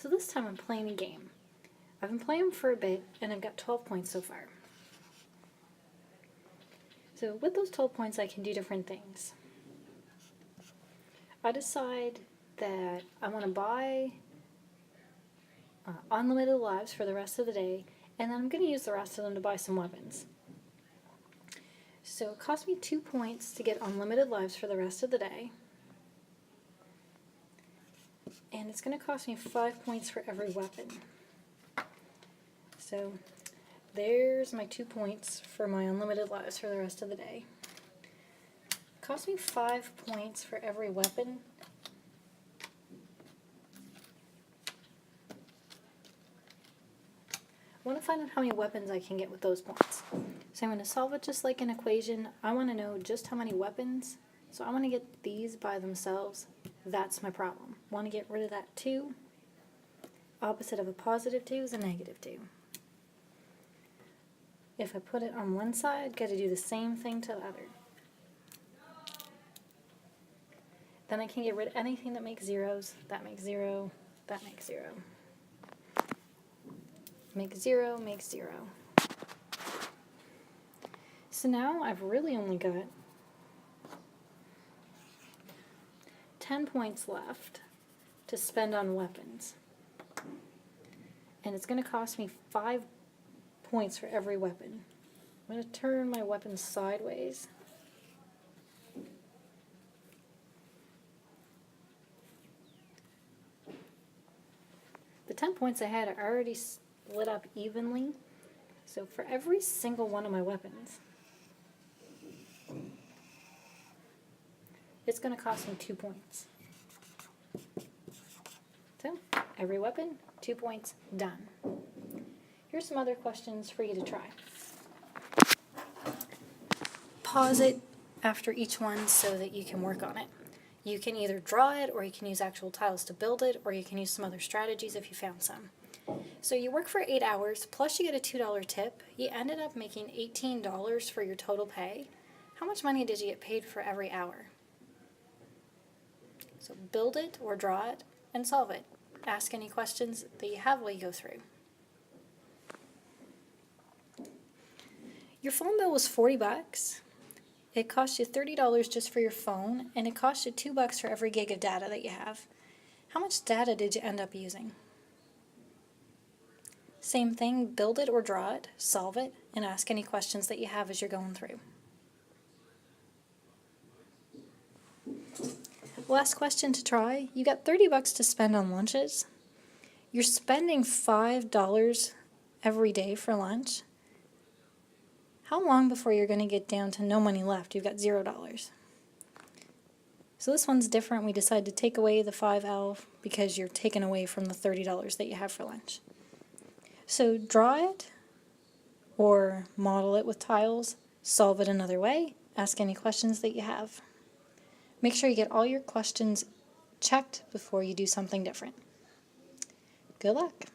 So this time I'm playing a game. I've been playing for a bit and I've got 12 points so far. So with those 12 points I can do different things. I decide that I want to buy unlimited lives for the rest of the day, and then I'm going to use the rest of them to buy some weapons. So it cost me 2 points to get unlimited lives for the rest of the day. And it's going to cost me 5 points for every weapon. So there's my 2 points for my unlimited lives for the rest of the day. It cost me 5 points for every weapon. I want to find out how many weapons I can get with those points. So I'm going to solve it just like an equation. I want to know just how many weapons. So I want to get these by themselves. That's my problem. Want to get rid of that 2. Opposite of a positive 2 is a negative 2. If I put it on one side, got to do the same thing to the other. Then I can get rid of anything that makes zeros. That makes 0. That makes 0. Make 0, make 0. So now I've really only got 10 points left to spend on weapons. And it's going to cost me 5 points for every weapon. I'm going to turn my weapons sideways. The 10 points I had are already split up evenly. So for every single one of my weapons, it's going to cost me 2 points. So, every weapon, 2 points, done. Here's some other questions for you to try. Pause it after each one so that you can work on it. You can either draw it, or you can use actual tiles to build it, or you can use some other strategies if you found some. So you work for 8 hours, plus you get a $2 tip. You ended up making $18 for your total pay. How much money did you get paid for every hour? So build it or draw it and solve it. Ask any questions that you have while you go through. Your phone bill was $40. It cost you $30 just for your phone, and it cost you $2 for every gig of data that you have. How much data did you end up using? Same thing, build it or draw it, solve it, and ask any questions that you have as you're going through. Last question to try. You got $30 to spend on lunches. You're spending $5 every day for lunch. How long before you're going to get down to no money left? You've got $0. So this one's different. We decided to take away the 5L because you're taking away from the $30 that you have for lunch. So draw it or model it with tiles, solve it another way, ask any questions that you have. Make sure you get all your questions checked before you do something different. Good luck.